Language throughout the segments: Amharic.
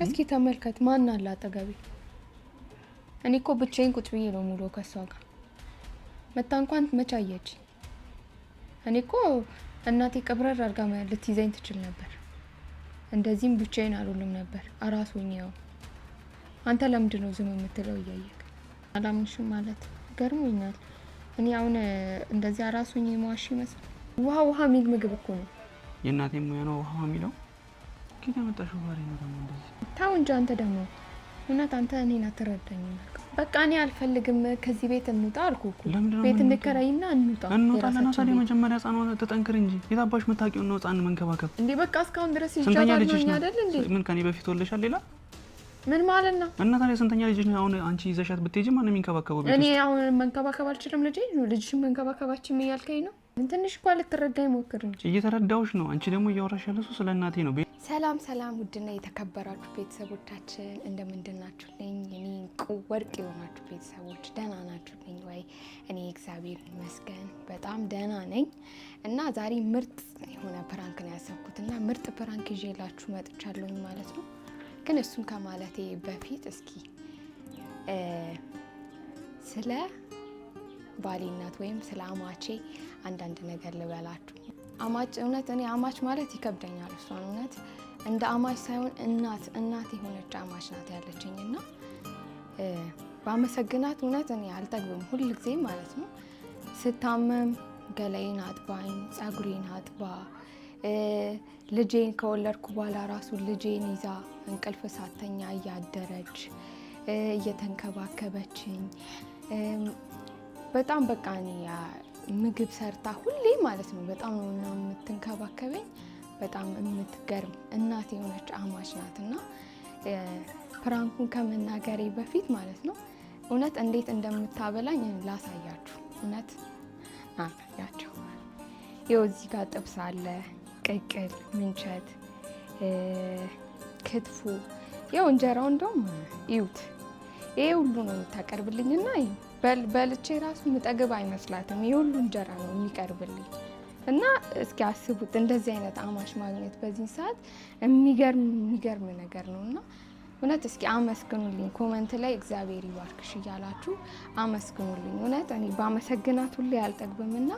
እስኪ ተመልከት ማን አለ አጠገቤ? እኔ እኮ ብቻዬን ቁጭ ብዬ ነው ሙሉ ከሷ ጋር መታ እንኳን መቻየች። እኔ እኮ እናቴ ቀብረር አድርጋ ልትይዘኝ ትችል ነበር። እንደዚህም ብቻዬን አልውልም ነበር። አራሱኝ ያው አንተ ለምንድን ነው ዝም የምትለው? እያየክ አላምንሽም ማለት ገርሞኛል። እኔ አሁን እንደዚህ አራሱኝ የማዋሽ ይመስል ውሃ ሚል ምግብ እኮ ነው። የእናቴ ሙያ ነው ውሃ የሚለው። ኪታ መጣሽ ባሪ ነው ደግሞ እንደዚህ ታው እንጂ አንተ ደግሞ እውነት አንተ እኔን አትረዳኝም። በቃ እኔ አልፈልግም ከዚህ ቤት እንውጣ አልኩህ እኮ። ቤት እንከራይና እንውጣ ለናታሊ መጀመሪያ ህፃኗ ተጠንክር እንጂ የታባሽ መታቂው ነው ህፃን መንከባከብ እንዴ። በቃ እስካሁን ድረስ ይቻላል አይደል እንዴ? ምን ከኔ በፊት ወለሻል ሌላ ምን ማለት ነው? እና ታዲያ ስንተኛ ልጅ ነው አሁን አንቺ ይዘሻት ብትሄጂ ማን ነው የሚንከባከበው? ቤት እኔ አሁን መንከባከብ አልችልም ልጅሽን መንከባከባችን እያልከኝ ነው? ትንሽ እንኳን ልትረዳኝ ሞክር እንጂ። እየተረዳሁሽ ነው። አንቺ ደግሞ እያወራሽ ያለሽው ስለ እናቴ ነው። ሰላም ውድና የተከበራችሁ ቤተሰቦቻችን እንደምንድናችሁልኝ? እኔ እንቁ ወርቅ የሆናችሁ ቤተሰቦች ደህና ናችሁልኝ ወይ? እኔ እግዚአብሔር ይመስገን በጣም ደህና ነኝ። እና ዛሬ ምርጥ የሆነ ፕራንክ ነው ያሰብኩትና ምርጥ ፕራንክ ይዤላችሁ መጥቻለሁኝ ማለት ነው። ግን እሱን ከማለቴ በፊት እስኪ ስለ ባሌ እናት ወይም ስለ አማቼ አንዳንድ ነገር ልበላችሁ። አማች እውነት እኔ አማች ማለት ይከብደኛል። እሷን እውነት እንደ አማች ሳይሆን እናት የሆነች አማች ናት ያለችኝና ባመሰግናት እውነት እኔ አልጠግብም። ሁል ጊዜ ማለት ነው ስታመም ገላዬን አጥባኝ፣ ጸጉሬን አጥባ፣ ልጄን ከወለድኩ በኋላ ራሱ ልጄን ይዛ እንቅልፍ ሳተኛ እያደረች እየተንከባከበችኝ በጣም በቃ እኔ ምግብ ሰርታ ሁሌ ማለት ነው በጣም ነው የምትንከባከበኝ። በጣም የምትገርም እናት የሆነች አማች ናትና ፕራንኩን ከመናገሬ በፊት ማለት ነው እውነት እንዴት እንደምታበላኝ ላሳያችሁ። እውነት አሳያቸው። ይኸው እዚህ ጋር ጥብስ አለ፣ ቅቅል፣ ምንቸት፣ ክትፎ። ይኸው እንጀራው እንደውም ይዩት። ይሄ ሁሉ ነው የምታቀርብልኝና በልቼ ራሱ ምጠግብ አይመስላትም። ይሄ ሁሉ እንጀራ ነው የሚቀርብልኝ እና እስኪ አስቡት እንደዚህ አይነት አማች ማግኘት በዚህ ሰዓት የሚገርም ነገር ነውና እውነት እስኪ አመስግኑልኝ። ኮመንት ላይ እግዚአብሔር ይባርክሽ እያላችሁ አመስግኑልኝ። እውነት እኔ ባመሰግናት ሁሌ አልጠግብምና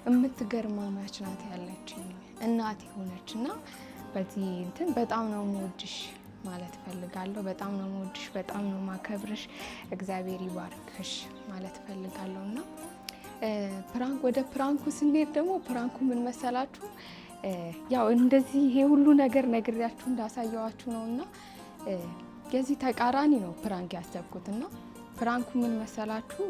የምትገርም አማች ናት ያለችኝ እናት የሆነችና በዚህ እንትን በጣም ነው የምወድሽ ማለት ፈልጋለሁ። በጣም ነው የምወድሽ፣ በጣም ነው ማከብርሽ። እግዚአብሔር ይባርክሽ ማለት ፈልጋለሁና ወደ ፕራንኩ ስንሄድ ደግሞ ፕራንኩ ምን መሰላችሁ? ያው እንደዚህ ይሄ ሁሉ ነገር ነግሬያችሁ እንዳሳየዋችሁ ነውና የዚህ ተቃራኒ ነው ፕራንክ ያሰብኩትና ፕራንኩ ምን መሰላችሁ?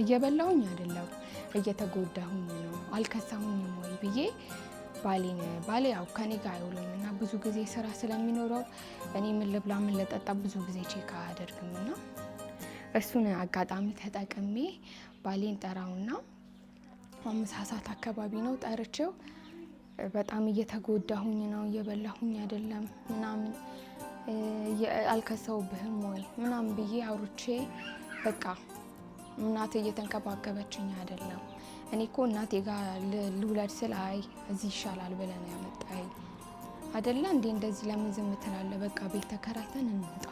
እየበላሁኝ አይደለም እየተጎዳሁኝ ነው። አልከሳሁኝም ወይ ብዬ ባሌ ያው ከኔ ጋር አይውልም እና ብዙ ጊዜ ስራ ስለሚኖረው እኔ ምን ልብላ ምን ልጠጣ ብዙ ጊዜ ቼክ አያደርግምና እሱን አጋጣሚ ተጠቅሜ ባሌን ጠራውና ምሳ ሰዓት አካባቢ ነው ጠርቼው በጣም እየተጎዳሁኝ ነው እየበላሁኝ አይደለም ምናምን አልከሰውብህም ወይ ምናምን ብዬ አውርቼ በቃ እናቴ እየተንከባከበችኝ አይደለም እኔ እኮ እናቴ ጋር ልውለድ ስል አይ እዚህ ይሻላል ብለህ ነው ያመጣኝ አይደለ እንዴ? እንደዚህ ለምን ዝም ትላለህ? በቃ ቤት ተከራይተን እንውጣ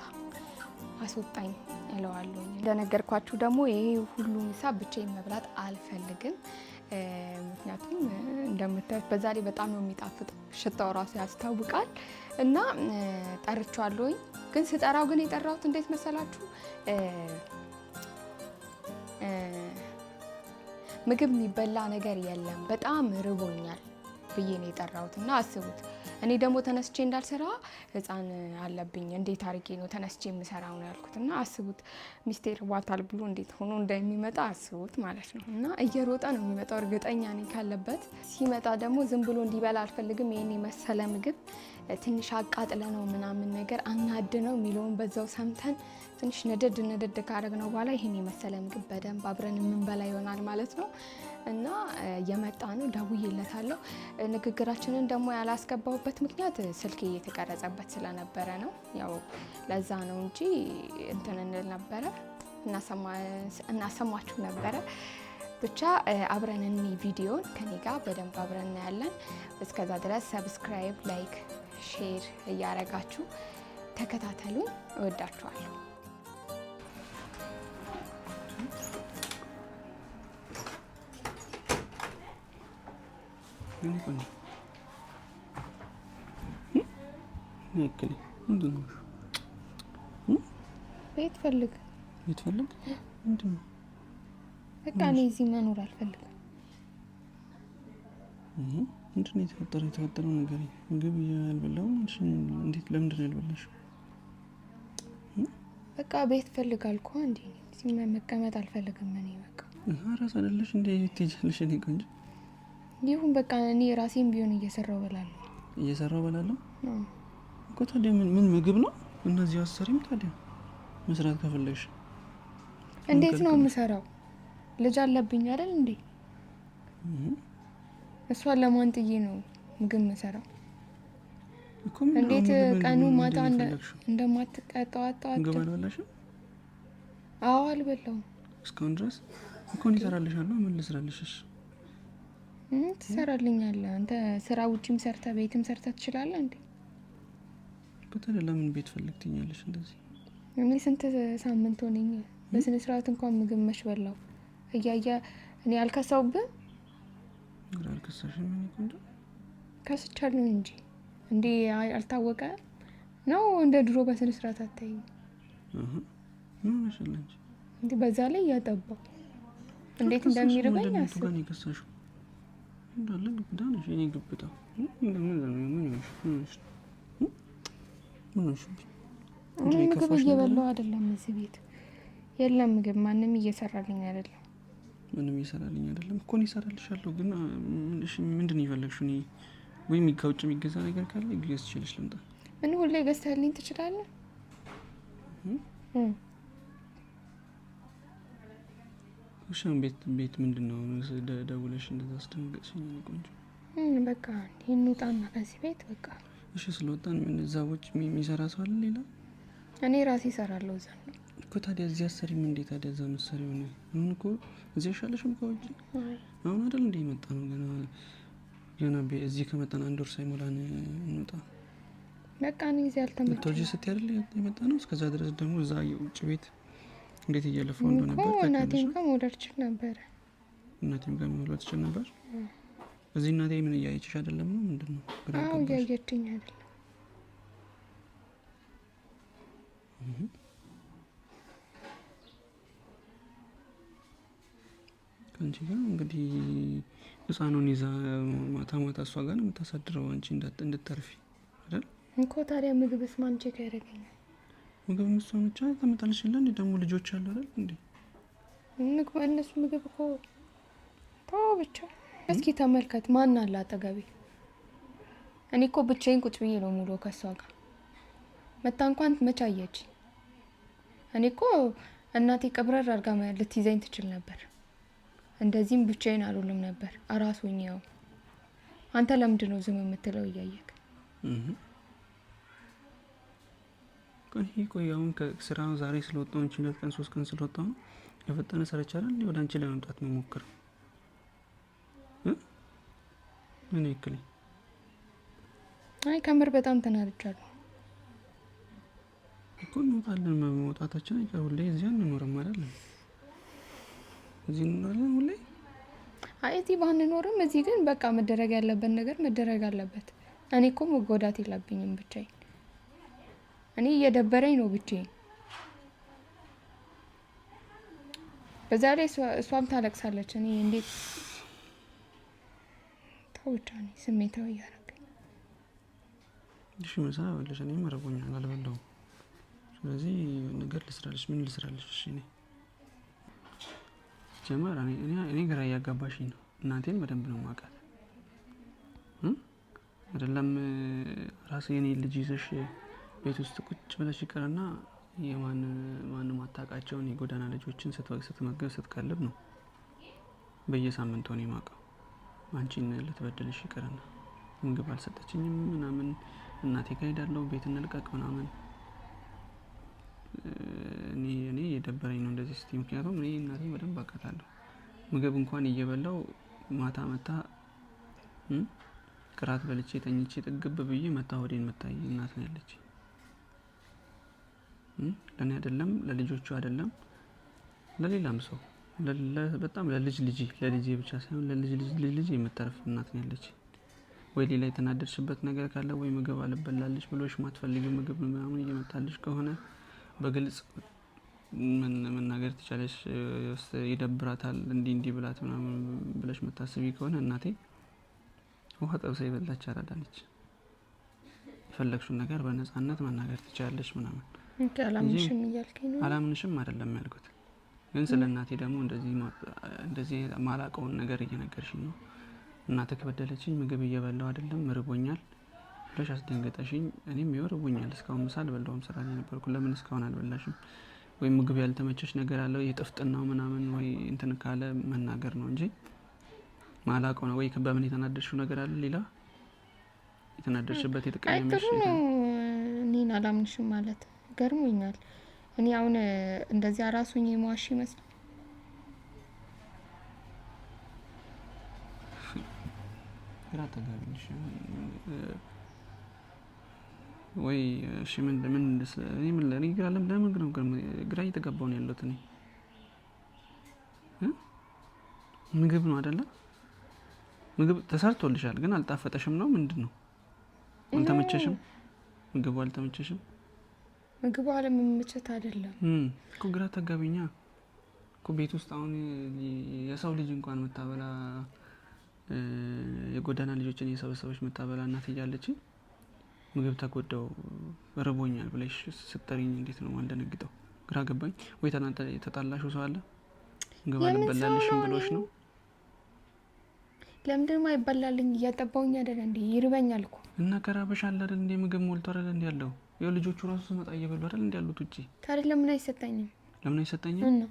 አስወጣኝ እለዋለሁ። እንደነገርኳችሁ ደግሞ ይሄ ሁሉ ምሳ ብቻዬን መብላት አልፈልግም። ምክንያቱም እንደምታዩት በዛ ላይ በጣም ነው የሚጣፍጠው፣ ሽታው ራሱ ያስታውቃል። እና ጠርቻለሁኝ። ግን ስጠራው ግን የጠራሁት እንዴት መሰላችሁ? ምግብ የሚበላ ነገር የለም በጣም ርቦኛል ብዬ ነው የጠራሁት። እና አስቡት እኔ ደግሞ ተነስቼ እንዳልሰራ ህፃን አለብኝ እንዴት አድርጌ ነው ተነስቼ የምሰራው ነው ያልኩት። እና አስቡት ሚስቴር ዋታል ብሎ እንዴት ሆኖ እንደሚመጣ አስቡት ማለት ነው። እና እየሮጠ ነው የሚመጣው እርግጠኛ ነኝ ካለበት። ሲመጣ ደግሞ ዝም ብሎ እንዲበላ አልፈልግም። ይሄን የመሰለ ምግብ ትንሽ አቃጥለ ነው ምናምን ነገር አናድ ነው የሚለውን በዛው ሰምተን ትንሽ ነደድ ካረግ ነው በኋላ ይሄን የመሰለ ምግብ በደንብ አብረን የምንበላ ይሆናል ማለት ነው። እና የመጣ ነው ደውዬለታለሁ። ንግግራችንን ደግሞ ያላስገባሁበት ምክንያት ስልኬ እየተቀረጸበት ስለነበረ ነው። ያው ለዛ ነው እንጂ እንትን እንል ነበረ እናሰማችሁ ነበረ። ብቻ አብረን እኒ ቪዲዮን ከኔ ጋር በደንብ አብረን እናያለን። እስከዛ ድረስ ሰብስክራይብ፣ ላይክ፣ ሼር እያረጋችሁ ተከታተሉን። እወዳችኋለሁ። ቤት ፈልግ ምንድን ነው? በቃ እኔ እዚህ መኖር አልፈልግም። ምንድን ነው የተፈጠረው ነገር? ምግብ ያልበላው እንዴት? ለምንድን ነው ያልበላሽው? በቃ ቤት ፈልግ አልኩህ እንዴ። እዚህ መቀመጥ አልፈልግም እኔ በቃ። ራስ አይደለሽ እንዴ ትሄጃለሽ? እኔ ቆንጆ ይሁን በቃ እኔ ራሴን ቢሆን እየሰራው በላለሁ እኮ። ታዲያ ምን ምግብ ነው እነዚህ አሰሪም? ታዲያ መስራት ከፈለግሽ እንዴት ነው የምሰራው? ልጅ አለብኝ አይደል እንዴ? እሷን ለማን ጥዬ ነው ምግብ የምሰራው? እንዴት ቀኑ ማታ እንደማትቀጣው አጣጣ። ምግብ አልበላሽም? አዎ አልበላውም እስካሁን ድረስ እኮ። እሰራልሻለሁ። ምን ልስራልሽ? ትሰራልኛለህ አንተ። ስራ ውጪም ሰርተህ ቤትም ሰርተህ ትችላለህ እንዴ? በተለይ ለምን ቤት ፈልግ ትኛለሽ እንደዚህ? እኔ ስንት ሳምንት ሆነኝ በስነ ስርዓት እንኳን ምግብ መች በላው እያየ እኔ አልከሳውብህ? አልከሳሽም። ምን ቆንጆ ከስቻለሁ እንጂ እንዴ አልታወቀ ነው እንደ ድሮ በስነ ስርዓት አታይኝ። ምን ማሽለኝ እንዴ በዛ ላይ ያጠባው እንዴት እንደሚርበኝ አስብ። ጋር ነው የከሳሽው እንዳለ ግዳነሽ እኔ ግብታ ምግብ እየበላሁ አይደለም እዚህ ቤት የለም ምግብ። ማንም እየሰራልኝ አይደለም እኮ እኔ እሰራልሻለሁ። ግን ምንድን ነው የፈለግሽው? እኔ ወይም ከውጭ የሚገዛ ነገር ካለ ግዝ ትችልሽ ልምጣ። ምን ሁሌ ገዝተህልኝ ትችላለህ? ውሻን ቤት ምንድን ነው ደውለሽ እንደዛ አስደንገጥሽኝ ቆንጆ። በቃ እንውጣና ከዚህ ቤት በቃ። እሺ ስለወጣን ምን እዛ ውጭ የሚሰራ ሰው አለ ሌላ? እኔ ራሴ እሰራለሁ እዛ እኮ። ታዲያ እዚህ አሰሪም እንዴ? ታዲያ እዛ መሰሪ ሆነ ምን እኮ እዚህ አይሻለሽም? ከውጭ አሁን አይደል እንደ የመጣ ነው ገና እዚህ ከመጣን 1 ወር ሳይሞላን እንውጣ በቃ። እኔ እዚህ አልተመቸኝም። ልትወጂ ስትይ አይደል የመጣ ነው። እስከዛ ድረስ ደግሞ እዛ የውጭ ቤት እንዴት እያለፈው እንደሆነ ነበር። እናቴም ጋር መውለድ ትችል ነበር። እናቴም ጋር መውለድ ትችል ነበር። እዚህ እናቴ ምን እያየችሽ አይደለም ነው? ምንድን ነው? አዎ እያየችኝ አይደለም። ከአንቺ ጋር እንግዲህ ህፃኑን ይዛ ማታ እሷ ጋር ነው የምታሳድረው አንቺ እንድትተርፊ አይደል እኮ። ታዲያ ምግብስ ማን ቼክ ያደርገኛል? ምግብ እሷ ብቻ ታመጣልሽለን። ደግሞ ልጆች አሉ አይደል እንዴ? ምግብ እነሱ ምግብ እኮ ተው ብቻ። እስኪ ተመልከት ማን አለ አጠገቤ? እኔ እኮ ብቻዬን ቁጭ ብዬ ነው ሙሉ ከሷ ጋር መታ እንኳን መቻየች። እኔ እኮ እናቴ ቀብረር አድርጋ ልትይዘኝ ትችል ነበር። እንደዚህም ብቻዬን አልውልም ነበር። አራሱኝ ያው አንተ ለምንድን ነው ዝም የምትለው እያየክ? ቆይ አሁን ከስራው ዛሬ ስለወጣሁ እንጂ 2 ቀን 3 ቀን ስለወጣሁ የፈጠነ ሰርቻ አይደል ወደ አንቺ ለመምጣት መሞከር ምን ይክል? አይ ከምር በጣም ተናድጃለሁ እኮ። እንወጣለን። መውጣታችን አይቀር። ሁሌ እዚህ አንኖርም አይደል? እዚህ እንኖራለን ሁሌ። አይ እዚህ ባንኖርም እዚህ ግን በቃ መደረግ ያለበት ነገር መደረግ አለበት። እኔ እኮ መጎዳት የለብኝም ብቻዬን። እኔ እየደበረኝ ነው ብቻዬን። በዛ ላይ እሷም ታለቅሳለች። እኔ እንዴት ተውቻ ነኝ ስሜታዊ ያደረገኝ። እሺ መሰራ ወለሽ እኔ መረቦኛል አልበላሁም። ስለዚህ ነገር ልስራልሽ። ምን ልስራልሽ? እሺ እኔ ጀመር እኔ ግራ እያጋባሽኝ ነው። እናቴን በደንብ ነው የማውቃት አይደለም? ራሴ የኔ ልጅ ይዘሽ ቤት ውስጥ ቁጭ ብለሽ ይቀርና ማንም አታውቃቸውን የጎዳና ልጆችን ስትመገብ ስትቀልብ ነው በየሳምንቱ ነው የማውቀው። አንቺን ልትበድልሽ ይቀርና ምግብ አልሰጠችኝም ምናምን። እናቴ ጋር ሄዳለሁ ቤት እንልቀቅ ምናምን። እኔ የደበረኝ ነው እንደዚህ ስትይ። ምክንያቱም እኔ እናቴ በደንብ አውቃታለሁ። ምግብ እንኳን እየበላው ማታ መታ ቅራት በልቼ ተኝቼ ጥግብ ብዬ መታ ሆዴን መታኝ እናት ነው ያለች። ለኔ አይደለም ለልጆቹ አይደለም ለሌላም ሰው በጣም ለልጅ ብቻ ሳይሆን ለልጅ የምትተርፍ እናት ነው ያለች። ወይ ሌላ የተናደድሽበት ነገር ካለ ወይ ምግብ አልበላልሽ ብሎሽ ማትፈልጊው ምግብ ምናምን እየመጣልሽ ከሆነ በግልጽ መናገር ትችላለሽ። ይደብራታል እንዲህ ብላት ምናምን ብለሽ መታሰቢ ከሆነ እናቴ ውሃ ጠብሳ ይበላች አራዳለች። የፈለግሽውን ነገር በነፃነት መናገር ትችላለሽ ምናምን። አላምንሽም እያልከኝ ነው? አላምንሽም አይደለም ያልኩት፣ ግን ስለ እናቴ ደግሞ እንደዚህ ማላቀውን ነገር እየነገርሽኝ ነው። እናቴ ከበደለችኝ ምግብ እየበላው አይደለም ርቦኛል ብለሽ አስደንገጠሽኝ። እኔም ይወርቡኛል። እስካሁን ምሳ አልበላሁም፣ ስራ ላይ ነበርኩ። ለምን እስካሁን አልበላሽም? ወይ ምግብ ያልተመቸሽ ነገር አለው የጥፍጥናው ምናምን ወይ እንትን ካለ መናገር ነው እንጂ ማላቀው ነው። ወይ በምን የተናደድሽው ነገር አለ ሌላ የተናደድሽበት የተቀየመሽ? እኔን አላምንሽም ማለት ገርሞኛል። እኔ አሁን እንደዚህ አራሱኝ የማዋሽ ይመስል ግራ ተጋብልሽ ወይ? እሺ ምን ግራ እየተጋባሁ ነው ያለሁት እኔ። ምግብ ነው አይደለ? ምግብ ተሰርቶልሻል ግን አልጣፈጠሽም ነው ምንድን ነው? አልተመቸሽም? ምግቡ አልተመቸሽም? ምግቡ አለመመቸት አይደለም እኮ ግራ ተጋቢኛ እኮ። ቤት ውስጥ አሁን የሰው ልጅ እንኳን የምታበላ የጎዳና ልጆችን የሰበሰበች የምታበላ እናት እያለችኝ ምግብ ተጎዳው ርቦኛል ብለሽ ስትጠሪኝ እንዴት ነው ማልደነግጠው? ግራ ገባኝ። ወይ የተጣላሽው ሰው አለ ምግብ አልበላልሽም ብሎሽ ነው? ለምንድን ነው አይበላልኝ? እያጠባውኝ አይደል እንዴ? ይርበኛል እኮ እና ከራበሽ አለ አይደል እንዴ? ምግብ ሞልቶ አይደል እንዴ ያለው? ያው ልጆቹ ራሱ ስመጣ እየበሉ አይደል እንዴ ያሉት ውጪ። ታዲያ ለምን አይሰጠኝም? ለምን አይሰጠኝም? እና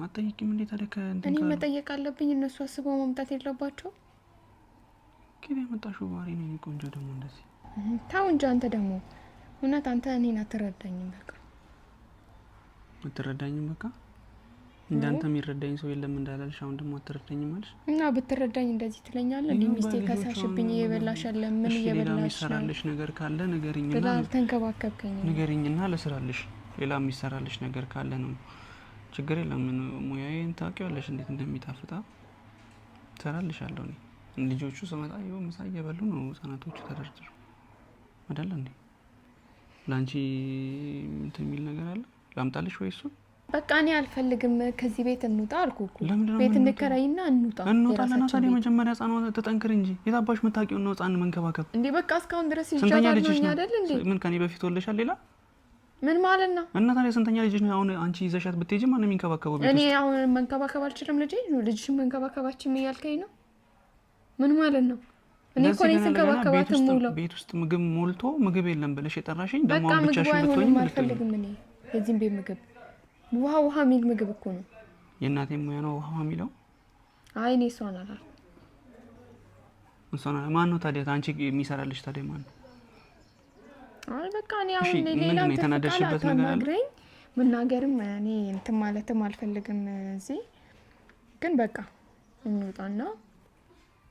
አትጠይቂም እንዴ ታዲያ? እኔ መጠየቅ አለብኝ። እነሱ አስበው መምጣት የለባቸው? ከኔ ያመጣሽው ባህሪ ነው ቆንጆ። ደግሞ እንደዚህ ታው እንጂ አንተ ደግሞ እውነት አንተ እኔን አትረዳኝም። በቃ አትረዳኝም። በቃ እንዳንተ የሚረዳኝ ሰው የለም እንዳላልሽ አሁን ደግሞ አትረዳኝም አልሽ። እና ብትረዳኝ እንደዚህ ትለኛለህ እንዴ? ሚስቴ ከሳሽብኝ እየበላሽ አለ ምን እየበላሽ ነው? የሚሰራልሽ ነገር ካለ ንገሪኝና ብላ ተንከባከብከኝ። ንገሪኝና ለስራልሽ ሌላ የሚሰራልሽ ነገር ካለ ነው። ችግር የለም። ሙያዬን ታውቂዋለሽ እንዴት እንደሚጣፍጣ ሰራልሻለሁ እኔ። ልጆቹ ስመጣ ይኸው ምሳ እየበሉ ነው ህጻናቶቹ ተደርድረው አይደል እንዴ? ላንቺ እንትን የሚል ነገር አለ? ላምጣልሽ ወይ እሱ? በቃ እኔ አልፈልግም። ከዚህ ቤት እንውጣ አልኩ እኮ። ቤት እንከራይና እንውጣለን። ታዲያ መጀመሪያ ህጻኗን ተጠንክር እንጂ የታባሽ መታቂውን ነው ህጻን መንከባከብ እንዴ? በቃ እስካሁን ድረስ ይጃጃል ነው አይደል እንዴ? ምን ከኔ በፊት ወለሻል ሌላ? ምን ማለት ነው? እና ታዲያ ስንተኛ ልጅሽ ነው አሁን አንቺ ይዘሻት ብትሄጂ ማን ነው የሚንከባከበው ቤት ውስጥ? እኔ አሁን መንከባከብ አልችልም ልጅሽን መንከባከባችን እያልከኝ ነው? ምን ማለት ነው? እኔ እኮ ነኝ ስንከባከባት ሙሉ ቤት ውስጥ ምግብ ሞልቶ ምግብ የለም ብለሽ የጠራሽኝ ደግሞ በቃ ብቻሽን ብትሆኚ አልፈልግም። እኔ የዚህም ቤት ምግብ ውሃ የሚል ምግብ እኮ ነው። የእናቴ ሙያ ነው ውሃ የሚለው። አይ እኔ እሷን አላልኩም። እሷን ማን ነው ታዲያ? አንቺ የሚሰራልሽ ታዲያ ማን ነው? አይ በቃ እኔ አሁን ሌላ የተናደድሽበት ነገር አለ? መናገርም እኔ እንትን ማለትም አልፈልግም። እዚህ ግን በቃ እንውጣና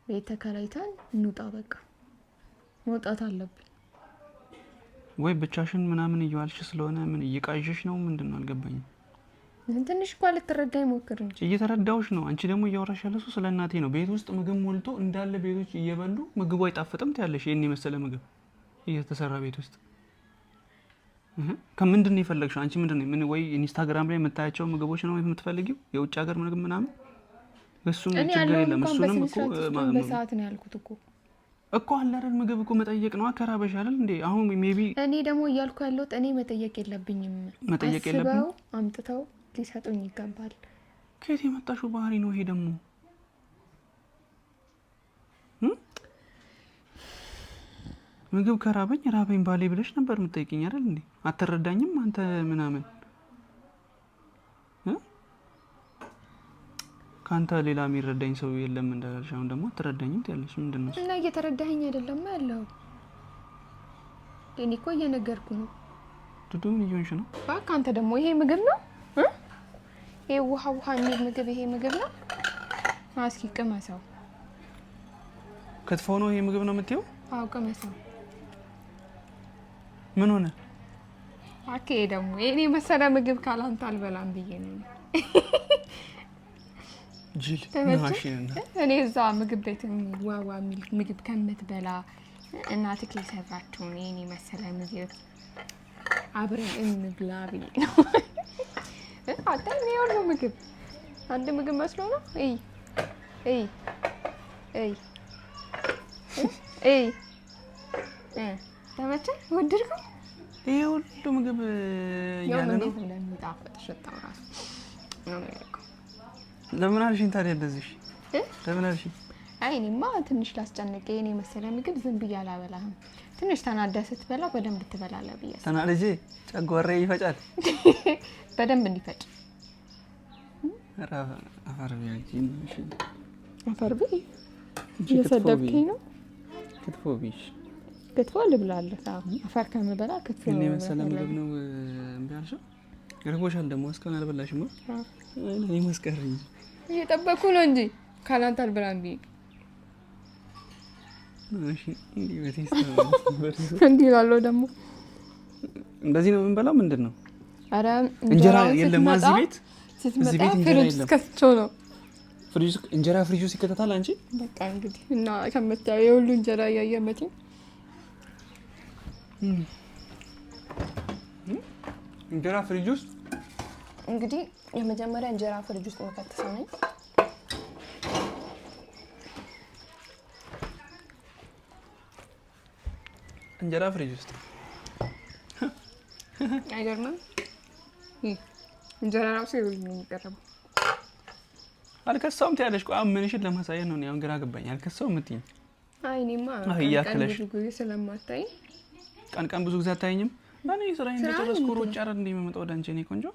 ቤት ተከራይተን እንውጣ። በቃ መውጣት አለብን። ወይ ብቻሽን ምናምን እየዋልሽ ስለሆነ ምን እየቃዠሽ ነው? ምንድነው አልገባኝም። ትንሽ እንኳን ልትረዳኝ ሞክር እንጂ። እየተረዳሁሽ ነው። አንቺ ደግሞ እያወራሽ ያለሽ ስለ እናቴ ነው። ቤት ውስጥ ምግብ ሞልቶ እንዳለ ቤቶች እየበሉ ምግቡ አይጣፍጥም ትያለሽ። ይሄን የመሰለ ምግብ እየተሰራ ቤት ውስጥ ከምንድን ነው የፈለግሽው አንቺ? ምንድን ነው ምን? ወይ ኢንስታግራም ላይ የምታያቸው ምግቦች ነው የምትፈልጊው? የውጭ ሀገር ምግብ ምናምን? እሱም ችግር የለም። እሱንም እኮ በሰዓት ነው ያልኩት እኮ አለ አይደል? ምግብ እኮ መጠየቅ ነው። አከራበሽ አይደል እንዴ? አሁን ሜቢ እኔ ደግሞ እያልኩ ያለሁት እኔ መጠየቅ የለብኝም። መጠየቅ የለብኝም። አምጥተው ሊሰጡኝ ይገባል። ከየት የመጣሽው ባህሪ ነው ይሄ ደግሞ? ምግብ ከራበኝ ራበኝ ባሌ ብለሽ ነበር የምትጠይቂኝ አይደል እንዴ? አትረዳኝም አንተ ምናምን ካንተ ሌላ የሚረዳኝ ሰው የለም እንዳላልሽ አሁን ደግሞ አትረዳኝም ትያለሽ። ምንድን ነው እና እየተረዳኸኝ አይደለም ያለው? እኔ እኮ እየነገርኩ ነው። ዱዱ ምን እየሆንሽ ነው? በቃ አንተ ደግሞ ይሄ ምግብ ነው? ይሄ ውሃ የሚል ምግብ ይሄ ምግብ ነው? እስኪ ቅመሰው። ክትፎ ነው ይሄ ምግብ ነው የምትይው? አዎ ቅመሰው። ምን ሆነ? አኬ ደግሞ የኔ መሰለ ምግብ ካላንተ አልበላም ብዬ ነው። ጅል ማሽንና እኔ እዛ ምግብ ቤት ዋዋ የሚል ምግብ ከምትበላ እናትህ የሰራችው የኔ መሰለ ምግብ አብረን እንብላ ብዬ ነው። አጣኝ የሁሉ ምግብ አንድ ምግብ መስሎ ነው። ተመቸህ? ወደድከው? ይሄ ሁሉ ምግብ ያለ ነው። እንደሚጣፍጥ ሽታው ራሱ ለምን አልሽኝ ታዲያ እንደዚህ? ለምን አልሽኝ? አይ እኔማ ትንሽ ላስጨንቅ የኔ መሰለ ምግብ ዝም ብዬ አላበላህም። ትንሽ ተናደህ ስትበላ በደንብ ትበላለህ ብዬ ተናደጄ ጨጓራዬ ይፈጫል። በደንብ እንዲፈጭ አፈር ቢያንቺ አፈር ቢ እየሰደብከኝ ነው። ክትፎ ቢሽ ክትፎ ልብላለህ። አፈር ከምበላ ክትፎ እኔ መሰለ ምግብ ነው እምቢ አልሽው። ገርቦሻል ደግሞ እስካሁን አልበላሽም። እኔ መስቀርኝ እየጠበኩ ነው እንጂ ካላንተ አልበላም ብዬ እሺ። እንዲህ እላለሁ ደግሞ እንደዚህ ነው የምንበላው። ምንድን ነው? ኧረ እንጀራ የለም እዚህ ቤት። ስትመጣ ፍሪጅ እስከትቼው ነው። ፍሪጅ እንጀራ ፍሪጅ ውስጥ ይከተታል። አንቺ በቃ እንግዲህ እና ከምታየው የሁሉ እንጀራ እያየ መቼም እንጀራ ፍሪጅ ውስጥ እንግዲህ የመጀመሪያ እንጀራ ፍሪጅ ውስጥ መከተሰው ነኝ። እንጀራ ፍሪጅ ውስጥ አይገርምም? እንጀራ ራሱ ይሁን የሚቀርበው አልከሳውም ትያለሽ። ቆይ ምንሽን ለማሳየት ነው? አሁን ግራ ገባኝ። አልከሳውም እምትይኝ? አይ እኔማ ቀን ብዙ ጊዜ ስለማታይ ቀን ብዙ ጊዜ አታየኝም። እኔ ስራዬን እንደጨረስኩ ሮጬ አይደል እንደ የምመጣው ወደ አንቺ። እኔ ቆንጆ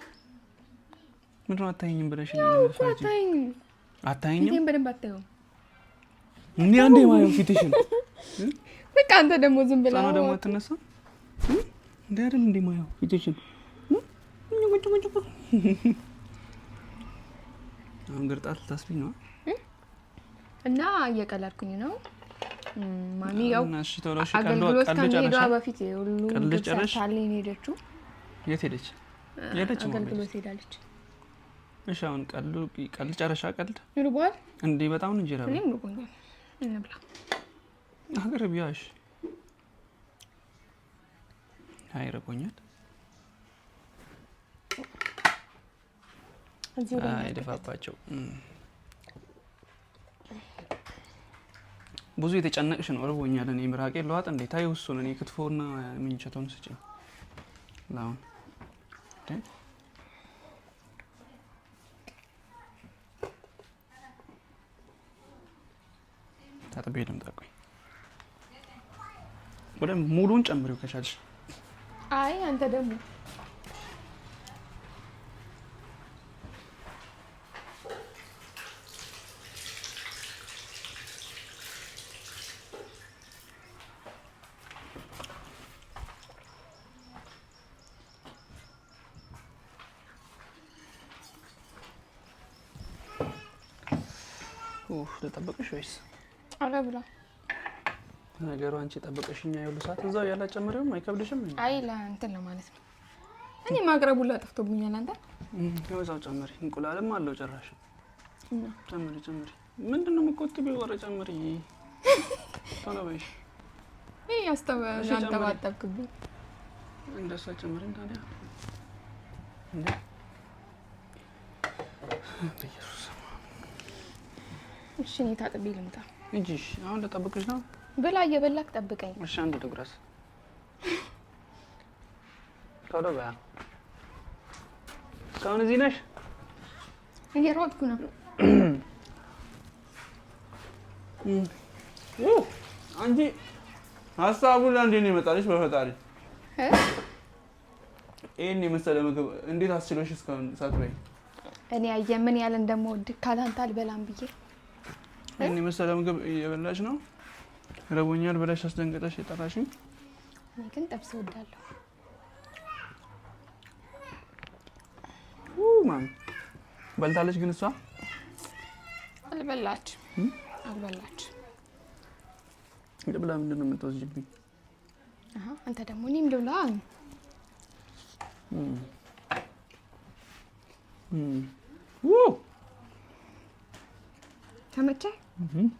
ምንድን ነው አታየኝም ብለሽ ነው? አታየኝም? ፊቴን በደንብ አታየውም እንዴ? አንዴ ማየው ፊትሽን በቃ አንተ ደግሞ ዝም ብላ ነው ደግሞ አትነሳ እንዴ? አይደል እንዴ ማየው ፊትሽን አሁን ግርጣት ልታስቢኝ ነው እና እየቀለድኩኝ ነው። ማሚ ያው እሺ ተወራሽ አገልግሎት ከመሄዷ ጨረሻ በፊት ሁሉ ሰርታለኝ ሄደችው። የት ሄደች? አገልግሎት ሄዳለች። እሺ አሁን ቀልድ ጨረሻ። ቀልድ ይርቧል እንዴ? በጣም ነው እንጀራ እኔም ይርቦኛል። እንብላ ሀገር ቢያሽ አይረቦኛል። እዚሁ ላይ አይደፋባቸው። ብዙ የተጨነቅሽ ነው። እርቦኛል። እኔ ምራቄ ለዋጥ እንዴ? ታዩ እሱን እኔ ክትፎና ምንቸቶን ስጪኝ ላውን ታጥቤ ልምጣ። ቆይ ወደ ሙሉን ጨምሪው ከቻልሽ። አይ አንተ ደግሞ ለጠበቅሽ ወይስ አረ ብላ ነገሩ? አንቺ ጠበቅሽኛ ይኸውልህ ሰዓት እዛው ያላጨመረውም አይከብድሽም? አይ ለእንትን ለማለት ነው። እኔ ማቅረቡላ ጠፍቶብኛል። አንተ እዛው ጨምሪ። እንቁላልም አለው ጭራሽ። ጨምሪ። ምንድነው የምትቆጥቢው? ወረ ጨምሪ። ቶሎ በይሽ። ይሄ ያስተባጠብክብኝ። እንደሷ ጨምሪ ታዲያ እንዴ? ኢየሱስ እሺ እኔ ታጥቤ ልምጣ እንጂ አሁን ልጠብቅሽ ነው። ብላ እየበላክ ጠብቀኝ። እሺ አንድ ድግራስ ቶሎ በያ። እስካሁን እዚህ ነሽ? እየሮጥኩ ነው። አንቺ ሀሳቡ ለአንዴ ነው የመጣልሽ። በፈጣሪ ይሄን የመሰለ ምግብ እንዴት አስችሎሽ እስካሁን ሳትበይ? እኔ አየህ ምን ያህል እንደምወድ ካላንተ አልበላም ብዬ። ይሄን የመሰለ ምግብ እየበላሽ ነው ረቦኛል ብለሽ አስደንግጠሽ የጠራሽኝ። እኔ ግን ጥብስ እወዳለሁ። ማን በልታለች? ግን እሷ አልበላች። ልብላ። ምንድን ነው የምትወስጂብኝ? አንተ ደግሞ እኔም ልብላ። ተመቸህ?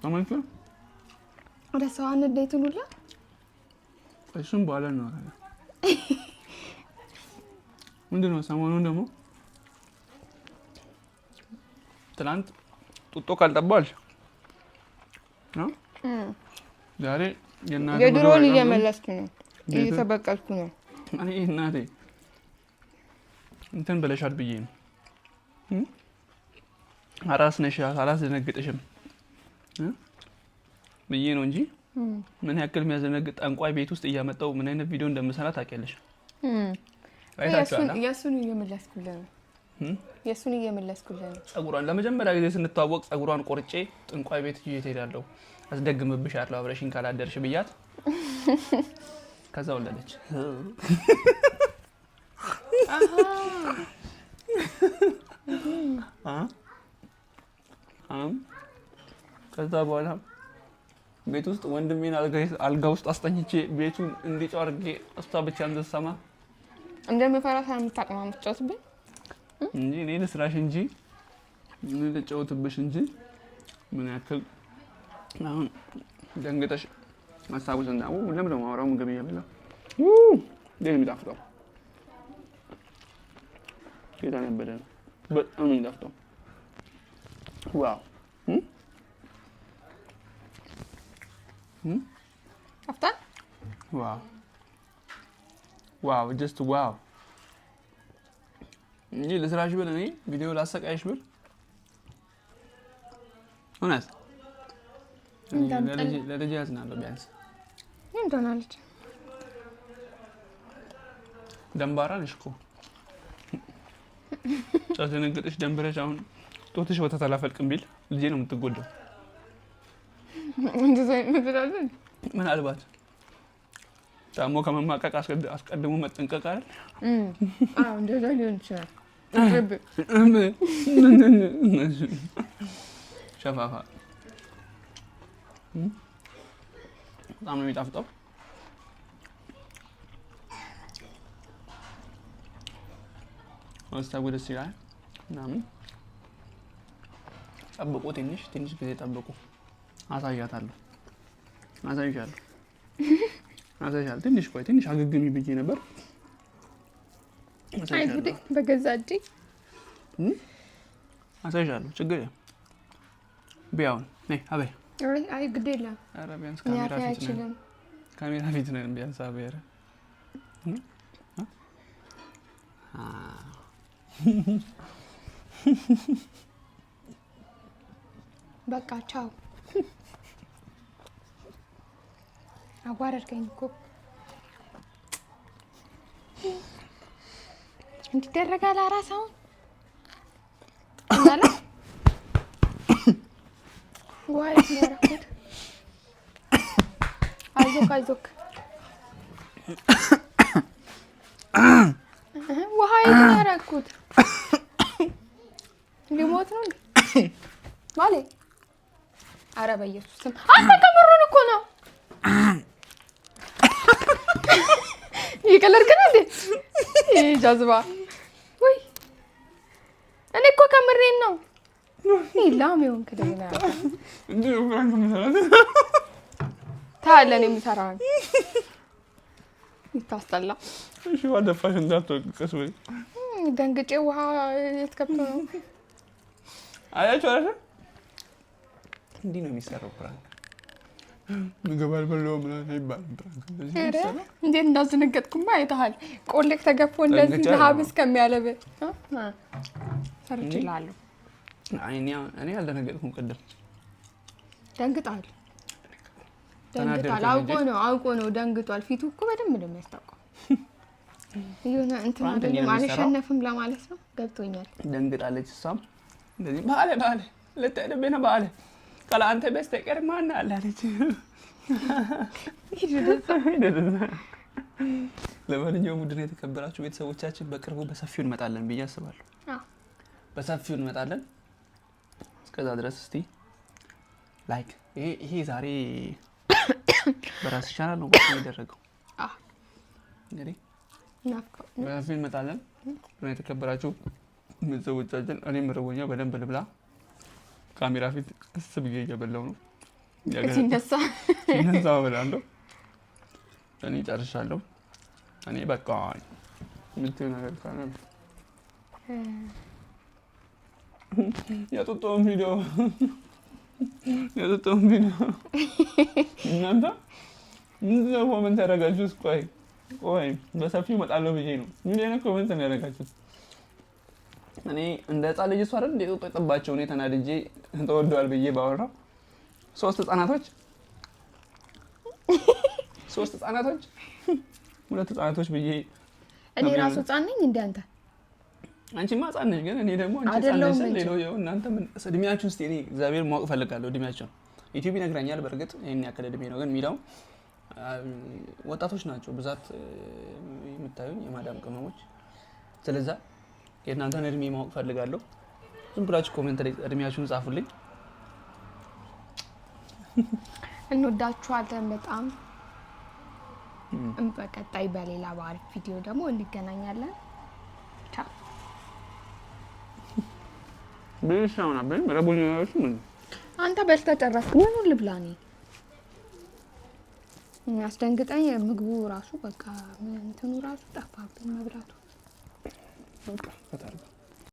ተመቸህ? ወደ ሰው አንዴቱን ሁላ እሱም በኋላ እናወራለን። ምንድን ነው ሰሞኑን ደግሞ ትናንት ጡጦ ካልጠባል ዛሬ የድሮውን እየመለስኩ ነው፣ እየተበቀልኩ ነው። እኔ እናቴ እንትን ብለሻል ብዬ ነው። አራስ ነሽ አላስደነግጥሽም ብዬ ነው እንጂ ምን ያክል የሚያስደነግጥ ጠንቋይ ቤት ውስጥ እያመጣው ምን አይነት ቪዲዮ እንደምሰራ ታውቂያለሽ? የእሱን እየመለስኩልህ ነው። የእሱን እየመለስኩልህ ነው። ጸጉሯን ለመጀመሪያ ጊዜ ስንተዋወቅ ጸጉሯን ቆርጬ ጠንቋይ ቤት ይዤ እሄዳለሁ አስደግምብሻለሁ አብረሽኝ ካላደርሽ ብያት ከዛ ወለደች። ከዛ በኋላ ቤት ውስጥ ወንድሜን አልጋ ውስጥ አስተኝቼ ቤቱን እንዲጮህ አድርጌ እሷ ብቻ እንድትሰማ እንደምፈራ ሳምታቅማ የምትጫወትብኝ እንጂ እኔ ልስራሽ እንጂ እኔ ልጫወትብሽ እንጂ ምን ያክል አሁን ደንግጠሽ ሀሳቡን እንዳው ለምን ነው ማውራው ምግብ እየበላሁ ደም ይጣፍጣው ጌታ ነበረ በጣም ይጣፍጣው ዋው አፍታ ዋው ዋው just ዋው እንጂ ለስራሽ ብል እኔ ቪዲዮ ላሰቃይሽ ብል እውነት ለልጅ ያዝናለሁ ቢያንስ ምን ትሆናለች? ደንባራ ነሽ እኮ ጫተነገጥሽ ደንበረሽ አሁን ጦትሽ ወተት አላፈልቅም ቢል ልጄ ነው የምትጎዳው። እንደዛ ይመስላል። ምናልባት ታሞ ከመማቀቅ አስቀድሞ መጠንቀቅ አይደል? አዎ እንደዛ ሊሆን ይችላል። ሸፋፋ በጣም ነው የሚጣፍጠው። ወስታው ደስ ይላል ምናምን። ጠብቁ፣ ትንሽ ጊዜ ጠብቁ። አሳያታለሁ። ትንሽ ቆይ፣ ትንሽ አገግሚ ብዬ ነበር። አይጉዴ በገዛ እጄ አሳይሻለሁ። ችግር የለም። ቢያውን ነይ አበይ። አይ ግድ የለም። ኧረ ቢያንስ ካሜራ ፊት ነን ቢያንስ አበይ። ኧረ በቃ ቻው። አዋረድከኝ እኮ። እንዲደረጋል አራሳውን ማለት ዋይ ያረኩት። አይዞክ ውሃ ያረኩት ሊሞት ነው ማለት። ኧረ በኢየሱስ ስም አንተ ከምሩን እኮ ነው ይቀለርክ ነው እንዴ? ጃዝባ ወይ እኔ እኮ ከምሬን ነው። ይላም ይሁን ከደና እንዴ ፍራንክ ምሰራት ታለን የሚሰራን ይታስተላ። እሺ ዋደፋሽ እንዳትወቅስ ወይ ደንግጬ ውሃ የትከብቶ ነው። አያችሁ አይደል? እንዲህ ነው የሚሰራው ፍራንክ። ምግብ አልበላሁም ምናምን አይባልም ፍራንክ። እንደዚህ ነው የሚሰራው። እንዴት እንዳስደነገጥኩማ አይተሃል። ቆሌክ ተገፎ እንደዚህ ለሀብስ ከሚያለብ ሰርችላለሁ። እኔ አልደነገጥኩም። ቅድም ደንግጣል። አውቆ ነው ደንግጧል። ፊቱ እኮ በደንብ ነው የሚያስታውቀው። የሆነ እንትን አይደለም አልሸነፍም ለማለት ነው። ገብቶኛል። ደንግጣለች እሷም እንደዚህ ባለ ልትሄድብኝ ነው ባለ ካላንተ በስተቀር ማን አለ አለች። ለማንኛውም ውድ የተከበራችሁ ቤተሰቦቻችን በቅርቡ በሰፊው እንመጣለን ብዬ አስባለሁ። በሰፊው እንመጣለን። እስከዛ ድረስ እስቲ ላይክ ይሄ ዛሬ በራስ ቻናል ነው የሚደረገው። እንግዲህ በፊት እንመጣለን። የተከበራችሁ ቤተሰቦቻችን እኔም ርቦኛል፣ በደንብ ልብላ። ካሜራ ፊት ቀስ ብዬ እየበላሁ ነው። ሲነሳ እበላለሁ። እኔ ጨርሻለሁ። እኔ በቃ የምትይው ነገር ካለ የጡጦውን ቪዲዮ እናንተ ምንድን ነው ኮመንት ያደረጋችሁት? ቆይ በሰፊው እመጣለሁ ብዬ ነው። ምን አይነት ኮመንት ነው ያደረጋችሁት? እኔ እንደ ህፃን ልጅ እሷ አይደል እንደ ጡጦ የጠባቸው እኔ ተናድጄ ተወደዋል ብዬ ባወራው 3 ህፃናቶች 2 ህፃናቶች ብዬ እኔ ራሱ ህፃን ነኝ እንደ አንተ። አንቺማ ህፃን ነሽ፣ ግን እኔ ደግሞ አንቺ ህፃን ነሽ። ሌላው ያው እናንተ ምን እድሜያችሁ እስቲ እኔ እግዚአብሔር ማወቅ እፈልጋለሁ እድሜያችሁ። ዩቲዩብ ይነግረኛል በእርግጥ ይሄን ያክል እድሜ ነው፣ ግን የሚለው ወጣቶች ናቸው ብዛት የምታዩኝ የማዳም ቅመሞች። ስለዛ የእናንተን እድሜ ማወቅ እፈልጋለሁ። ዝም ብላችሁ ኮሜንት ላይ እድሜያችሁን ጻፉልኝ። እንወዳችኋለን በጣም። በቀጣይ በሌላ በአሪፍ ቪዲዮ ደግሞ እንገናኛለን። ቻው። ቢሻውና ረቡኛዎች ምን አንተ በልተህ ጨረስክ? ምኑን ልብላ እኔ? አስደንግጠኝ። ምግቡ ራሱ በቃ እንትኑ ራሱ ጠፋብኝ መብራቱ። በቃ